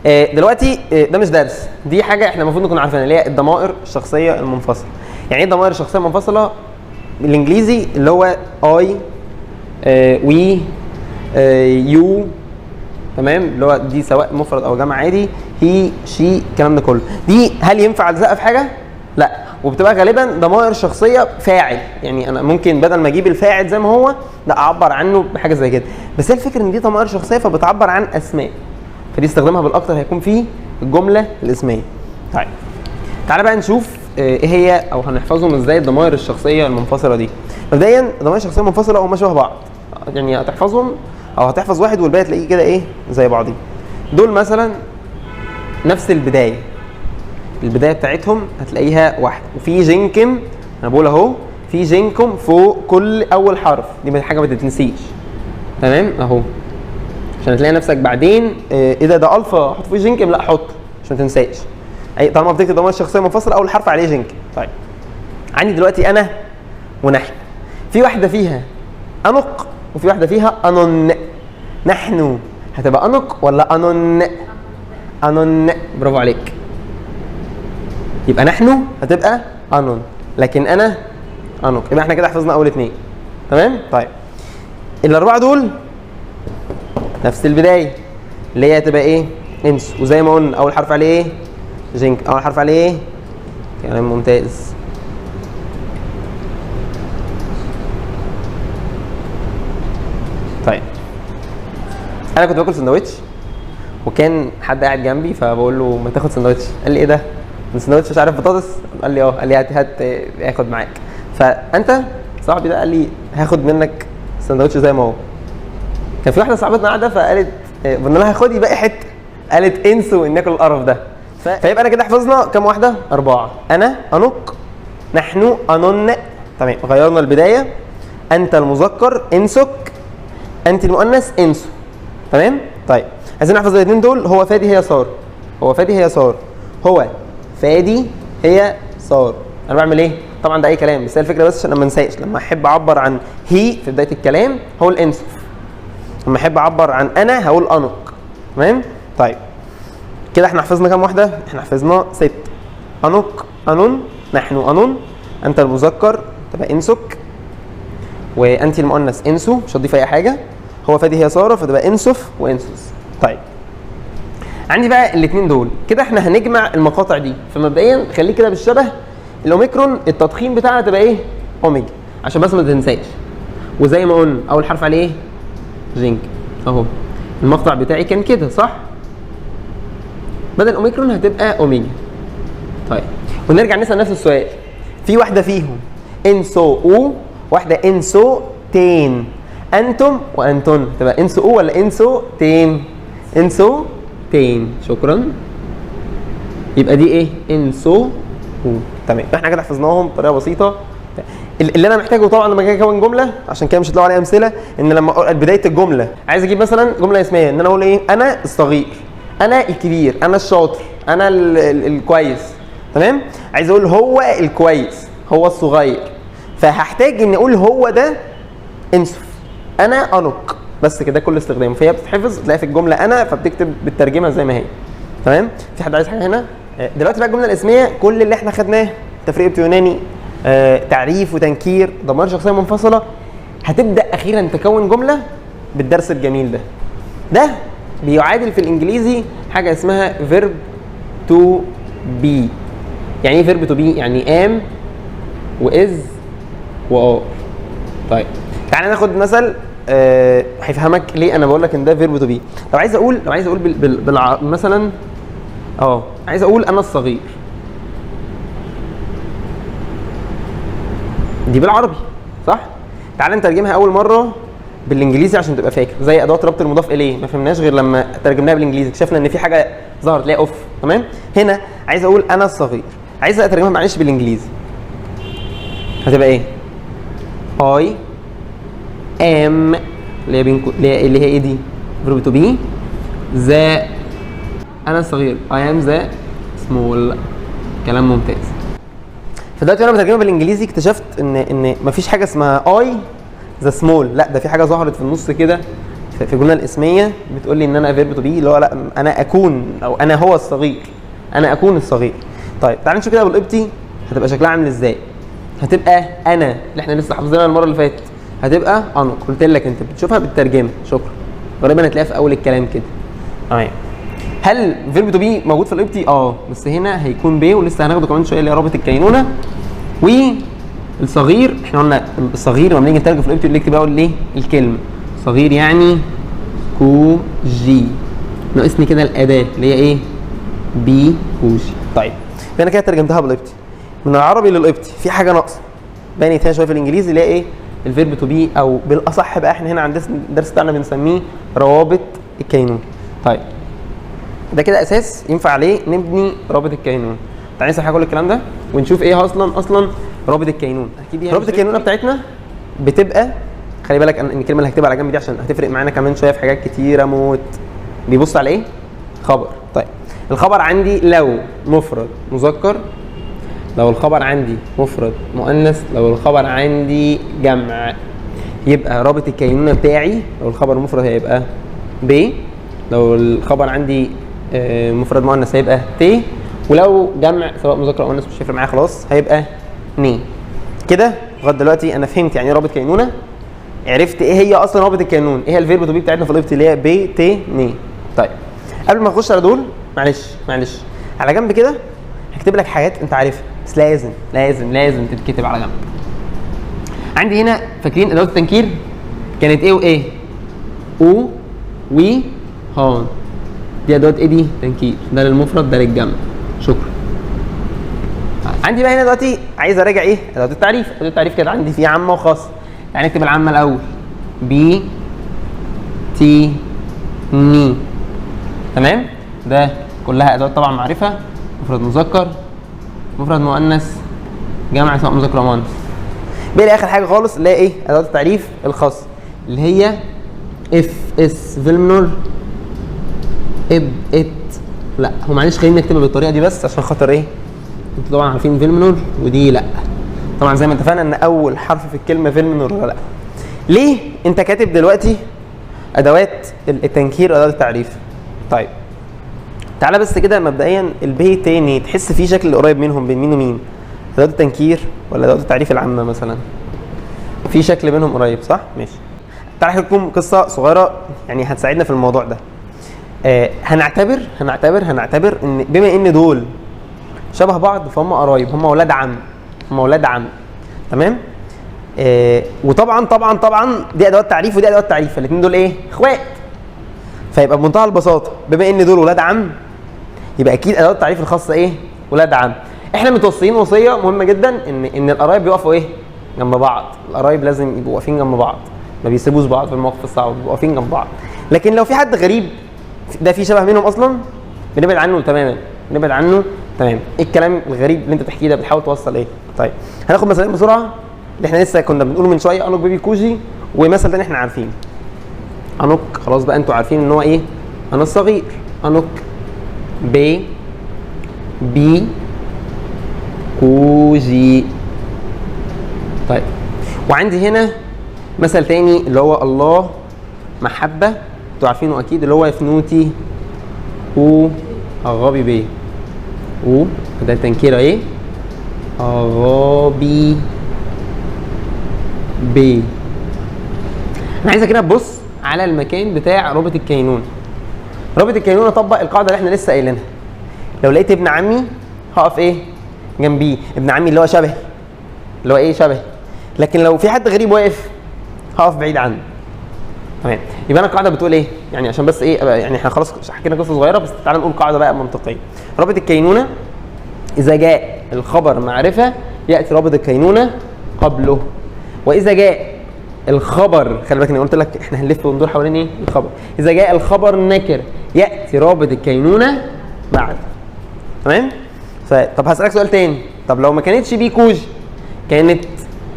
دلوقتي ده مش درس، دي حاجه احنا المفروض نكون عارفينها، اللي هي الضمائر الشخصيه المنفصله. يعني ايه الضمائر الشخصيه المنفصله بالانجليزي؟ اللي هو اي، وي، يو، تمام، اللي هو دي سواء مفرد او جمع عادي، هي، شي، الكلام ده كله. دي هل ينفع الزقها في حاجه؟ لا، وبتبقى غالبا ضمائر شخصيه فاعل. يعني انا ممكن بدل ما اجيب الفاعل زي ما هو، لا اعبر عنه بحاجه زي كده. بس هي الفكره ان دي ضمائر شخصيه فبتعبر عن اسماء، فدي استخدامها بالاكثر هيكون في الجمله الاسميه. طيب تعالى بقى نشوف ايه هي او هنحفظهم ازاي الضمائر الشخصيه المنفصله دي. مبدئيا الضمائر الشخصيه المنفصله هم شبه بعض، يعني هتحفظهم او هتحفظ واحد والباقي تلاقيه كده ايه زي بعضيه. دول مثلا نفس البدايه بتاعتهم هتلاقيها واحد، وفي جينكم، انا بقول اهو في جينكم فوق كل اول حرف، دي حاجه ما تتنسيش، تمام اهو، عشان تلاقي نفسك بعدين ايه ده الفا احط فيه جينكم، لا حط عشان ما تنساش. اي طالما بتكتب ضمائر شخصيه منفصله اول حرف عليه جينكم. طيب عندي دلوقتي انا ونحن، في واحده فيها انق وفي واحده فيها انون. نحن هتبقى انق ولا انون؟ انون، برافو عليك. يبقى نحن هتبقى انون، لكن انا انق. يبقى احنا كده حفظنا اول اتنين، تمام. طيب الاربعه دول نفس البدايه اللي هي هتبقى ايه؟ انس. وزي ما قلنا اول حرف عليه ايه؟ جينك. اول حرف عليه ايه؟ كلام ممتاز. طيب انا كنت باكل سندوتش وكان حد قاعد جنبي، فبقول له ما تاخد سندوتش. قال لي ايه ده؟ سندوتش مش عارف بطاطس؟ قال لي اه. قال لي هات اخد معاك. فانت صاحبي ده قال لي هاخد منك سندوتش زي ما هو. كان في واحده صاحبتنا قاعده فقالت قلنا لها خدي باقي حته، قالت انسوا ان ناكل القرف ده. فيبقى انا كده حفظنا كام واحده؟ 4. انا انق، نحن انن، تمام. غيرنا البدايه، انت المذكر انسك، انت المؤنث انسوا، تمام. طيب عايزين نحفظ الاثنين دول. هو فادي هي صار، هو فادي هي صار، هو فادي هي صار. انا بعمل ايه؟ طبعا ده اي كلام، بس هي الفكره بس عشان ما انساش. لما احب اعبر عن هي في بدايه الكلام هقول انسف، لما احب اعبر عن انا هقول انق، تمام. طيب كده احنا حفظنا كام واحده؟ احنا حفظنا 6. انق، انون، نحن انون، انت المذكر تبقى انسك، وانت المؤنث انسو، مش هتضيف اي حاجه. هو فادي هي ساره فتبقى انسف وانسوس. طيب عندي بقى الاثنين دول كده احنا هنجمع المقاطع دي. فمبدئيا خليه كده بالشبه. الاوميكرون التضخيم بتاعها تبقى ايه؟ اوميجا، عشان بس ما تنساش. وزي ما قلنا اول حرف عليه ايه؟ جينك اهو. المقطع بتاعي كان كده صح؟ بدل اوميكرون هتبقى اوميجا. طيب ونرجع نسال نفس السؤال. في واحده فيهم انسو او، واحده انسو تين. انتم وانتن تبقى انسو او ولا انسو تين؟ انسو تين، شكرا. يبقى دي ايه؟ انسو او، تمام. احنا كده حفظناهم بطريقه بسيطه. اللي انا محتاجه طبعا لما اجي اكون جمله، عشان كده مش هتلاقوا عليها امثله، ان لما بدايه الجمله عايز اجيب مثلا جمله اسميه، ان انا اقول ايه؟ انا الصغير، انا الكبير، انا الشاطر، انا الكويس، تمام. عايز اقول هو الكويس، هو الصغير، فهحتاج ان اقول هو ده انسف، انا انق، بس كده كل استخدامه. فهي بتتحفظ تلاقي في الجمله انا، فبتكتب بالترجمه زي ما هي، تمام. في حد عايز حاجه هنا؟ دلوقتي بقى الجمله الاسميه كل اللي احنا خدناه تفريق يوناني، تعريف وتنكير، ضمائر شخصيه منفصله. هتبدا اخيرا تكون جمله بالدرس الجميل ده. ده بيعادل في الانجليزي حاجه اسمها verb to be. يعني ايه verb to be؟ يعني am وis وare. طيب تعالى ناخد مثل هيفهمك ليه انا بقول لك ان ده verb to be. لو عايز اقول مثلا عايز اقول انا الصغير، دي بالعربي صح؟ تعالى نترجمها اول مره بالانجليزي عشان تبقى فاكر. زي ادوات ربط المضاف اليه، ما فهمناش غير لما ترجمناها بالانجليزي، اكتشفنا ان في حاجه ظهرت ليها اوف، تمام. هنا عايز اقول انا الصغير، عايز اترجمها معلش بالانجليزي، هتبقى ايه؟ I am اللي هي ايه دي؟ verb to be. ذا انا الصغير I am the small. كلام ممتاز. فدلوقتي انا بترجمها بالانجليزي اكتشفت ان مفيش حاجه اسمها I the small، لا ده في حاجه ظهرت في النص كده في الجمله الاسميه بتقول لي ان انا فيرب تو بي اللي هو لا انا اكون او انا هو الصغير، انا اكون الصغير. طيب تعالى نشوف كده بالقبطي هتبقى شكلها عامل ازاي. هتبقى انا اللي احنا لسه حافظينها المره اللي فاتت، هتبقى انق. قلت لك انت بتشوفها بالترجمه، شكرا. غالبا هتلاقيها في اول الكلام كده. تمام. هل فيرب تو بي موجود في القبطي؟ بس هنا هيكون بي، ولسه هناخده كمان شويه اللي هي رابط الكينونه. والصغير احنا قلنا الصغير لما بنيجي نترجم في القبطي بنكتب بقى ليه الكلمه صغير يعني كوجي، ناقصني كده الاداه اللي هي ايه؟ بي كوجي. طيب انا كده ترجمتها بالقبطي من العربي للقبطي. في حاجه ناقصه بانت هنا شويه في الانجليزي اللي هي ايه؟ الفيرب تو بي، او بالاصح بقى احنا هنا عند الدرس بتاعنا بنسميه روابط الكينونه. طيب ده كده اساس ينفع عليه نبني رابط الكينونه. تعالى نمسح كل الكلام ده ونشوف ايه اصلا رابط الكينونه. رابط الكينونه بتاعتنا بتبقى، خلي بالك ان الكلمه اللي هكتبها على جنب دي عشان هتفرق معانا كمان شويه في حاجات كتيره موت. بيبص على ايه؟ خبر. طيب الخبر عندي لو مفرد مذكر، لو الخبر عندي مفرد مؤنث، لو الخبر عندي جمع، يبقى رابط الكينونه بتاعي لو الخبر مفرد هيبقى ب، لو الخبر عندي مفرد مؤنث هيبقى ت، ولو جمع سواء مذكر او مؤنث مش هيفرق معايا خلاص هيبقى ني. كده لغايه دلوقتي انا فهمت يعني ايه رابط كينونه، عرفت ايه هي اصلا رابط الكينون، ايه هي الفيرب تو بي بتاعتنا في القبطي اللي هي ب ت ني. طيب قبل ما نخش على دول معلش على جنب كده هكتب لك حاجات انت عارفها بس لازم تتكتب على جنب. عندي هنا فاكرين ادوات التنكير كانت ايه وايه؟ او وي هان. دي ادوات ايه؟ دي تنكير، ده للمفرد ده للجمع. شكرا. عندي بقى هنا دلوقتي عايز اراجع ايه؟ ادوات التعريف. ادوات التعريف كده عندي في عامه وخاصه. يعني نكتب العامه الاول بي تي ني. تمام؟ ده كلها ادوات طبعا معرفه، مفرد مذكر مفرد مؤنث جمع سواء مذكر او مؤنث. باقي اخر حاجه خالص اللي هي ايه؟ ادوات التعريف الخاصه اللي هي اف اس فيلمنور اب ات. لا هو معلش خلينا نكتبها بالطريقه دي بس عشان خاطر ايه؟ انتوا طبعا عارفين فيلمنور ودي لا. طبعا زي ما اتفقنا ان اول حرف في الكلمه فيلمنور ولا لا. ليه انت كاتب دلوقتي ادوات التنكير وادوات التعريف؟ طيب تعالى بس كده مبدئيا البي تاني تحس فيه شكل قريب منهم بين مين ومين؟ ادوات التنكير ولا ادوات التعريف العامه مثلا؟ في شكل بينهم قريب صح؟ ماشي. تعالى احكي لكم قصه صغيره يعني هتساعدنا في الموضوع ده. هنعتبر ان بما ان دول شبه بعض فهم قرايب، هم اولاد عم. تمام؟ وطبعا دي ادوات تعريف ودي ادوات تعريف، الاثنين دول ايه؟ اخوات. فيبقى بمنتهى البساطه بما ان دول ولاد عم يبقى اكيد ادوات التعريف الخاصه ايه؟ ولاد عم. احنا متوصيين وصيه مهمه جدا ان القرايب بيقفوا ايه؟ جنب بعض. القرايب لازم يبقوا واقفين جنب بعض، ما بيسيبوش بعض في المواقف الصعبه، بيبقوا واقفين جنب بعض. لكن لو في حد غريب ده في شبه منهم اصلا بنبعد عنه تماما، تمام. ايه الكلام الغريب اللي انت بتحكيه ده؟ بتحاول توصل ايه؟ طيب هناخد مثالين بسرعه اللي احنا لسه كنا بنقوله من شويه، انوك بيبي كوجي، ومثل تاني احنا عارفين انوك خلاص بقى انتوا عارفين ان هو ايه؟ انا الصغير. انوك بي كوجي. طيب وعندي هنا مثل تاني اللي هو الله محبه، انتوا عارفينه اكيد اللي هو فنوتي و اغابي بي. ده التنكير ايه؟ اغابي بي. انا عايزك كده تبص على المكان بتاع رابط الكينونه. رابط الكينونه طبق القاعده اللي احنا لسه قايلينها. لو لقيت ابن عمي هقف ايه؟ جنبيه. ابن عمي اللي هو شبهي، اللي هو ايه؟ شبهي. لكن لو في حد غريب واقف هقف بعيد عنه. تمام. يبقى انا القاعده بتقول ايه؟ يعني عشان بس ايه، يعني احنا خلاص حكينا قصه صغيره بس تعالى نقول قاعده بقى منطقيه. رابط الكينونه اذا جاء الخبر معرفه ياتي رابط الكينونه قبله، واذا جاء الخبر، خلي بالك انا قلت لك احنا هنلف وندور حوالين ايه؟ الخبر. اذا جاء الخبر نكر ياتي رابط الكينونه بعد. تمام؟ طب هسالك سؤال تاني، طب لو ما كانتش بي كوج كانت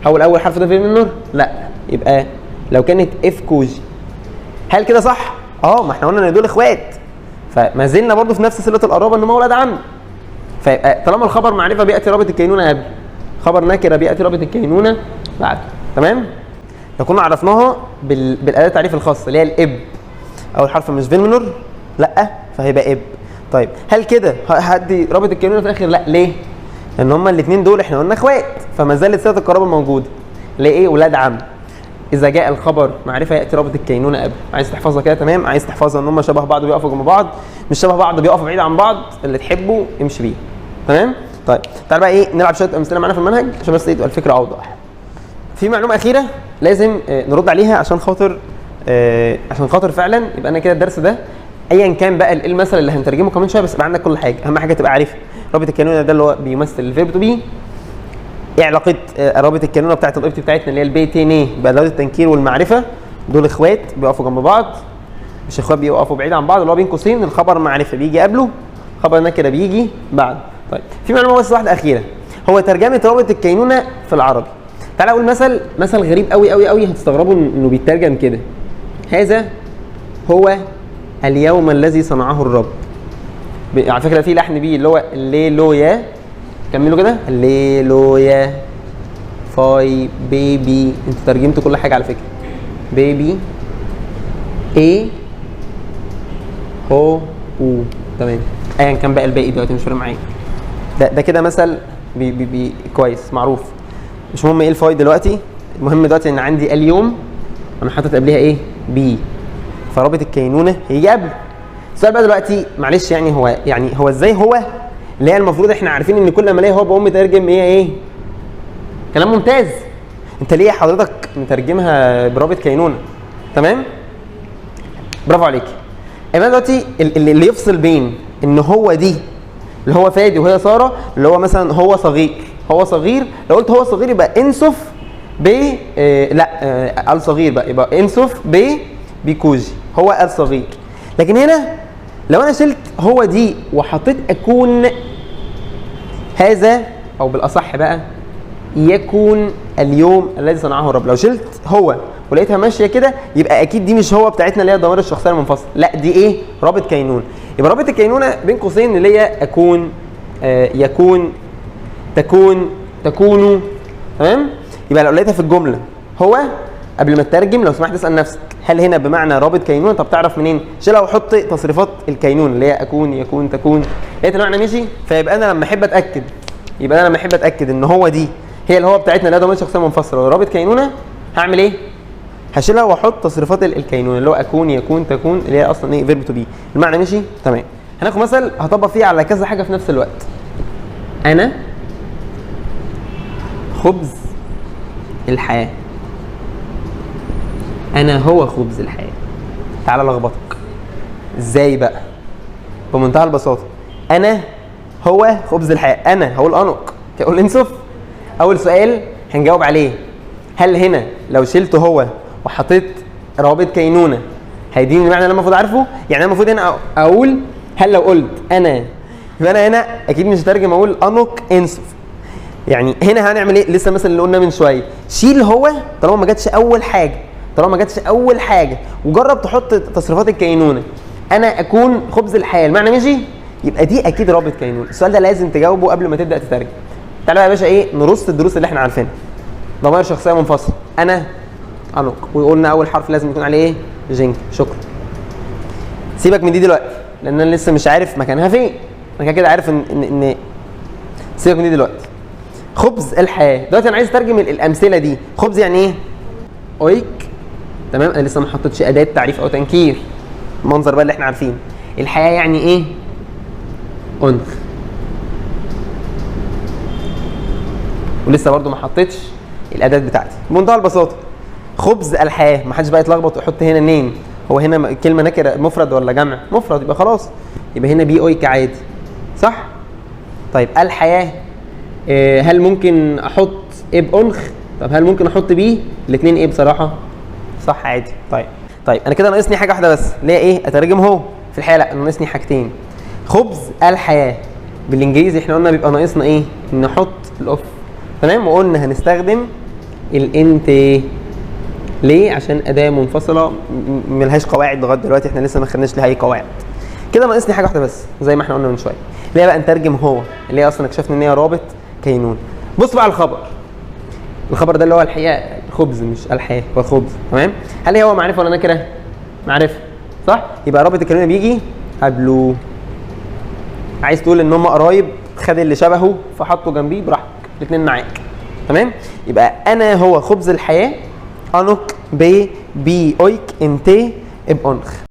اول حرف ده فين منه؟ لا، يبقى لو كانت اف كوج. هل كده صح؟ ما احنا قلنا ان دول اخوات، فما زلنا برضه في نفس صله القرابه ان هم ولاد عم. فيبقى طالما الخبر معرفه بياتي رابط الكينونه قبل، خبر نكره بياتي رابط الكينونه بعد. تمام؟ لو كنا عرفناها بالاداه التعريف الخاصه اللي هي الاب، اول حرف مش فينمنور، لا فهيبقى اب. طيب هل كده هدي رابط الكينونه في الاخر؟ لا. ليه؟ لان هما الاثنين دول احنا قلنا اخوات، فما زالت صله القرابه موجوده. ليه؟ ايه؟ ولاد عم. اذا جاء الخبر معرفه ياتي رابط الكينونه قبل. عايز تحفظها كده تمام، عايز تحفظها ان هم شبه بعض بيقفوا جنب بعض، مش شبه بعض بيقفوا بعيد عن بعض، اللي تحبه امشي بيه. تمام؟ طيب تعال بقى ايه نلعب شويه امثله معانا في المنهج عشان بس تبقى الفكره اوضح. في معلومه اخيره لازم نرد عليها عشان خاطر فعلا يبقى انا كده الدرس ده ايا كان بقى ايه المثل اللي هنترجمه كمان شويه، بس يبقى عندك كل حاجه. اهم حاجه تبقى عارفها رابط الكينونه ده اللي هو بيمثل الفيرب تو بي. ايه علاقه رابط الكينونه بتاعت الابت بتاعتنا اللي هي البي تي ان بادوات التنكير والمعرفه؟ دول اخوات بيقفوا جنب بعض، مش اخوات بيقفوا بعيد عن بعض، اللي هو بين قوسين الخبر معرفه بيجي قبله، خبر نكره بيجي بعد. طيب في معلومه بس واحده اخيره، هو ترجمه رابط الكينونه في العربي. تعال اقول مثل غريب قوي قوي قوي، هتستغربوا انه بيترجم كده. هذا هو اليوم الذي صنعه الرب. على فكره في لحن بيه اللي هو الليلويا، كملوا كده الليلويا فاي بيبي. انتوا ترجمتوا كل حاجه على فكره. بيبي ايه هو او تمام، ايا كان بقى الباقي دلوقتي مش فارق معايا. ده كده مثل بي كويس معروف، مش مهم ايه الفاي دلوقتي، المهم دلوقتي ان عندي اليوم انا حاطط قبلها ايه؟ بي، فرابط الكينونه هيجي قبل. السؤال بقى دلوقتي معلش يعني هو ازاي هو اللي هي المفروض احنا عارفين ان كل ما الاقي هو بقوم مترجم ايه؟ كلام ممتاز. انت ليه حضرتك مترجمها برابط كينونه؟ تمام؟ برافو عليك. يبقى دلوقتي اللي يفصل بين ان هو دي اللي هو فادي وهي ساره، اللي هو مثلا هو صغير، لو قلت هو صغير يبقى انسف ب لا الصغير بقى يبقى انسف بكوجي، هو الصغير. لكن هنا لو انا شلت هو دي وحطيت اكون هذا، او بالاصح بقى يكون اليوم الذي صنعه الرب، لو شلت هو ولقيتها ماشيه كده يبقى اكيد دي مش هو بتاعتنا اللي هي ضمير الشخصيه المنفصل، لا دي ايه؟ رابط كينونه. يبقى رابط الكينونه بين قوسين اللي هي اكون، يكون، تكون، تكونوا. تمام؟ يبقى لو لقيتها في الجمله هو قبل ما تترجم لو سمحت اسال نفسك هل هنا بمعنى رابط كينونه؟ طب تعرف منين؟ شيلها وحط تصريفات الكينونه اللي هي اكون، يكون، تكون. لقيت المعنى ماشي، فيبقى انا لما احب اتاكد ان هو دي هي اللي هو بتاعتنا اللي هي ضمير شخصيه منفصله ورابط كينونه، هعمل ايه؟ هشيلها واحط تصريفات الكينونه اللي هو اكون، يكون، تكون اللي هي اصلا ايه؟ فيرب تو بي. المعنى ماشي؟ تمام. هناخد مثل هطبق فيه على كذا حاجه في نفس الوقت. انا خبز الحياه. انا هو خبز الحياه. تعال لخبطك. ازاي بقى؟ بمنتهى البساطه. انا هو خبز الحياه، انا هقول انق، هقول انسف. اول سؤال هنجاوب عليه، هل هنا لو شلت هو وحطيت روابط كينونه هيديني المعنى اللي انا المفروض عارفه؟ يعني انا المفروض هنا اقول هل لو قلت انا، يبقى انا هنا اكيد مش هترجم اقول انق انسف. يعني هنا هنعمل ايه؟ لسه مثلا اللي قلنا من شويه، شيل هو طالما ما جاتش اول حاجه، وجرب تحط تصريفات الكينونه. انا اكون خبز الحياه، المعنى ماشي؟ يبقى دي اكيد رابط كينونه. السؤال ده لازم تجاوبه قبل ما تبدا تترجم. تعالى بقى يا باشا ايه نرص الدروس اللي احنا عارفينها. ضمائر شخصيه منفصله، انا انق، وقلنا اول حرف لازم يكون عليه ايه؟ جنك. شكرا. سيبك من دي دلوقتي لان انا لسه مش عارف مكانها فين، انا كده عارف ان سيبك من دي دلوقتي. خبز الحياه، دلوقتي انا عايز اترجم الامثله دي. خبز يعني ايه؟ اويك. تمام؟ انا لسه ما حطيتش اداه تعريف او تنكير، المنظر بقى اللي احنا عارفينه. الحياه يعني ايه؟ انثى. ولسه برضو ما حطيتش الاداه بتاعتي. بمنتهى البساطه خبز الحياه، ما حدش بقى يتلخبط ويحط هنا نين. هو هنا كلمه نكره مفرد ولا جمع؟ مفرد، يبقى خلاص يبقى هنا بي اويك عادي، صح؟ طيب الحياه هل ممكن احط اب انخ؟ طب هل ممكن احط بي؟ الاثنين ايه بصراحه؟ صح عادي. طيب انا كده ناقصني حاجه واحده بس اللي هي ايه؟ اترجم هو في الحياه. لا ناقصني حاجتين. خبز الحياه بالانجليزي احنا قلنا بيبقى ناقصنا ايه؟ نحط الاوف. تمام؟ وقلنا هنستخدم الانت. ليه؟ عشان اداه منفصله ملهاش قواعد لغايه دلوقتي، احنا لسه ما خدناش لها اي قواعد. كده ناقصني حاجه واحده بس زي ما احنا قلنا من شويه، اللي هي بقى نترجم هو، اللي هي اصلا اكتشفنا ان هي رابط كينون. بص بقى على الخبر ده اللي هو الحقيقه خبز مش الحياه، هو خبز. تمام. هل هو معرفه ولا نكره؟ معرفه صح؟ يبقى رابط الكلمه بيجي قبله. عايز تقول ان هم قرايب، خد اللي شبهه فحطه جنبيه براحتك، الاثنين معاك. تمام. يبقى انا هو خبز الحياه، انوك بي اويك انتي اب اونخ.